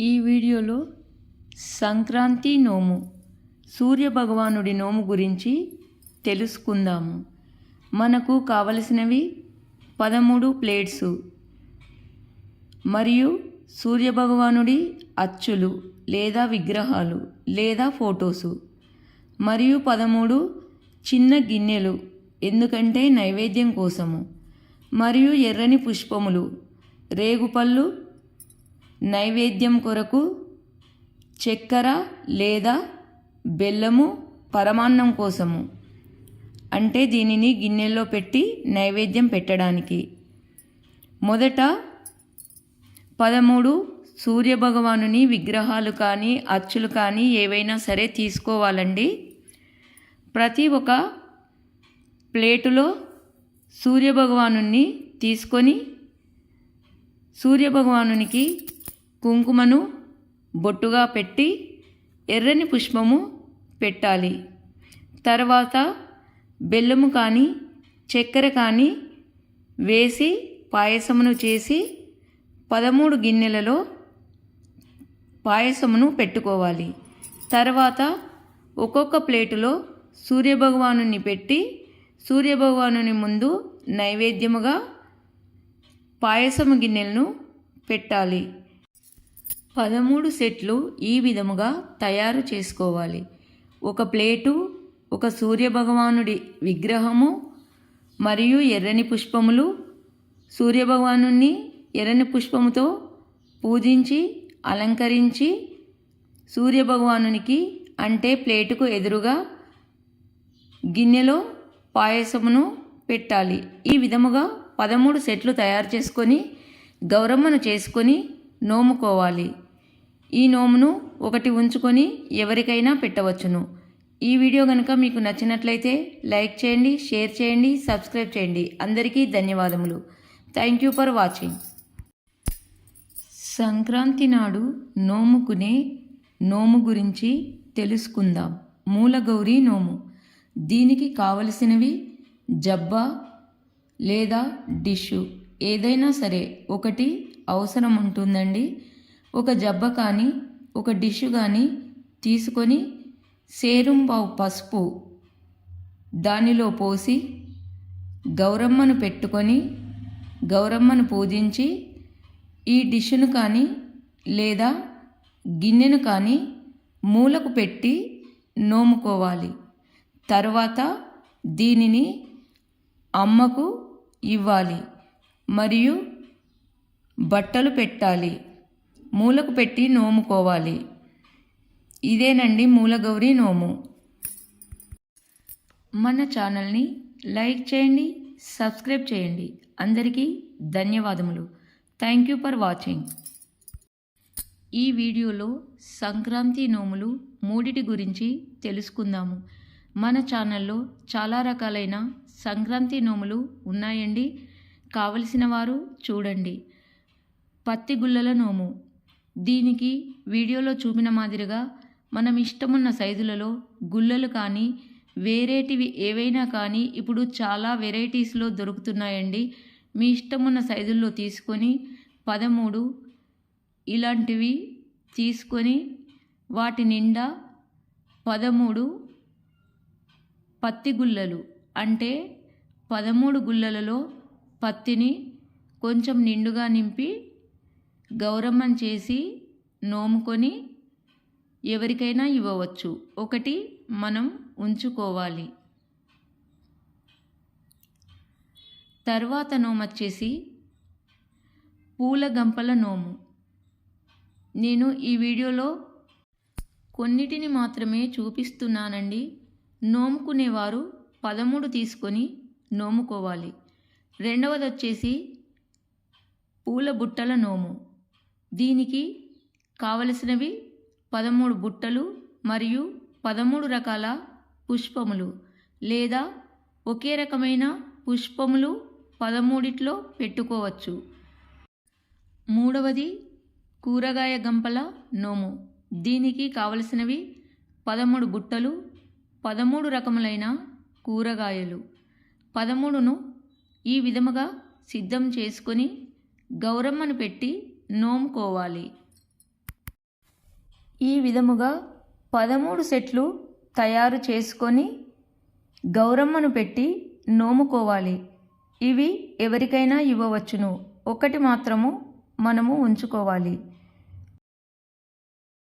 ఈ వీడియోలో సంక్రాంతి నోము సూర్యభగవానుడి నోము గురించి తెలుసుకుందాము. మనకు కావలసినవి 13 ప్లేట్స్ మరియు సూర్యభగవానుడి అచ్చులు లేదా విగ్రహాలు లేదా ఫొటోసు మరియు 13 చిన్న గిన్నెలు ఎందుకంటే నైవేద్యం కోసము మరియు ఎర్రని పుష్పములు, రేగుపళ్ళు నైవేద్యం కొరకు, చక్కెర లేదా బెల్లము పరమాన్నం కోసము అంటే దీనిని గిన్నెల్లో పెట్టి నైవేద్యం పెట్టడానికి. మొదట 13 సూర్యభగవానుని విగ్రహాలు కానీ అచ్చులు కానీ ఏవైనా సరే తీసుకోవాలండి. ప్రతి ఒక్క ప్లేటులో సూర్యభగవానుని తీసుకొని సూర్యభగవానునికి కుంకుమను బొట్టుగా పెట్టి ఎర్రని పుష్పము పెట్టాలి. తర్వాత బెల్లము కానీ చక్కెర కానీ వేసి పాయసమును చేసి 13 గిన్నెలలో పాయసమును పెట్టుకోవాలి. తర్వాత ఒక్కొక్క ప్లేటులో సూర్యభగవానుని పెట్టి సూర్యభగవానుని ముందు నైవేద్యముగా పాయసము గిన్నెలను పెట్టాలి. 13 సెట్లు ఈ విధముగా తయారు చేసుకోవాలి. ఒక ప్లేటు, ఒక సూర్యభగవానుడి విగ్రహము మరియు ఎర్రని పుష్పములు, సూర్యభగవానుని ఎర్రని పుష్పముతో పూజించి అలంకరించి సూర్యభగవానునికి అంటే ప్లేటుకు ఎదురుగా గిన్నెలో పాయసమును పెట్టాలి. ఈ విధముగా 13 సెట్లు తయారు చేసుకొని గౌరమ్మను చేసుకొని నోముకోవాలి. ఈ నోమును ఒకటి ఉంచుకొని ఎవరికైనా పెట్టవచ్చును. ఈ వీడియో కనుక మీకు నచ్చినట్లయితే లైక్ చేయండి, షేర్ చేయండి, సబ్స్క్రైబ్ చేయండి. అందరికీ ధన్యవాదములు. Thank you for watching. Sankranti నాడు నోముకునే నోము గురించి తెలుసుకుందాం. మూలగౌరి నోము. దీనికి కావలసినవి జబ్బా లేదా డిషు ఏదైనా సరే ఒకటి అవసరం ఉంటుందండి. ఒక జబ్బ కానీ ఒక డిషు కానీ తీసుకొని సేరుంపావు పసుపు దానిలో పోసి గౌరమ్మను పెట్టుకొని గౌరమ్మను పూజించి ఈ డిషును కానీ లేదా గిన్నెను కానీ మూలకు పెట్టి నోముకోవాలి. తర్వాత దీనిని అమ్మకు ఇవ్వాలి మరియు బట్టలు పెట్టాలి. మూలకు పెట్టి నోముకోవాలి. ఇదేనండి మూలగౌరి నోము. మన ఛానల్ని లైక్ చేయండి, సబ్స్క్రైబ్ చేయండి. అందరికీ ధన్యవాదములు. Thank you for watching. ఈ వీడియోలో సంక్రాంతి నోములు 3 గురించి తెలుసుకుందాము. మన ఛానల్లో చాలా రకాలైన సంక్రాంతి నోములు ఉన్నాయండి. కావలసిన వారు చూడండి. పత్తి గుల్లల నోము. దీనికి వీడియోలో చూపిన మాదిరిగా మనం ఇష్టమున్న సైజులలో గుల్లలు కానీ వేరేటివి ఏవైనా కానీ ఇప్పుడు చాలా వెరైటీస్లో దొరుకుతున్నాయండి. మీ ఇష్టమున్న సైజుల్లో తీసుకొని 13 ఇలాంటివి తీసుకొని వాటి నిండా 13 పత్తి గుల్లలు అంటే 13 గుల్లలలో పత్తిని కొంచెం నిండుగా నింపి గౌరమ్మను చేసి నోముకొని ఎవరికైనా ఇవ్వవచ్చు. ఒకటి మనం ఉంచుకోవాలి. తర్వాత నోము వచ్చేసి పూల గంపల నోము. నేను ఈ వీడియోలో కొన్నిటిని మాత్రమే చూపిస్తున్నానండి. నోముకునేవారు 13 తీసుకొని నోముకోవాలి. రెండవది వచ్చేసి పూల బుట్టల నోము. దీనికి కావలసినవి 13 బుట్టలు మరియు 13 రకాల పుష్పములు లేదా ఒకే రకమైన పుష్పములు 13 పెట్టుకోవచ్చు. మూడవది కూరగాయ గంపల నోము. దీనికి కావలసినవి 13 బుట్టలు, 13 రకములైన కూరగాయలు. 13ను ఈ విధముగా సిద్ధం చేసుకొని గౌరమ్మను పెట్టి నోముకోవాలి. ఈ విధముగా 13 సెట్లు తయారు చేసుకొని గౌరమ్మను పెట్టి నోముకోవాలి. ఇవి ఎవరికైనా ఇవ్వవచ్చును, ఒకటి మాత్రము మనము ఉంచుకోవాలి.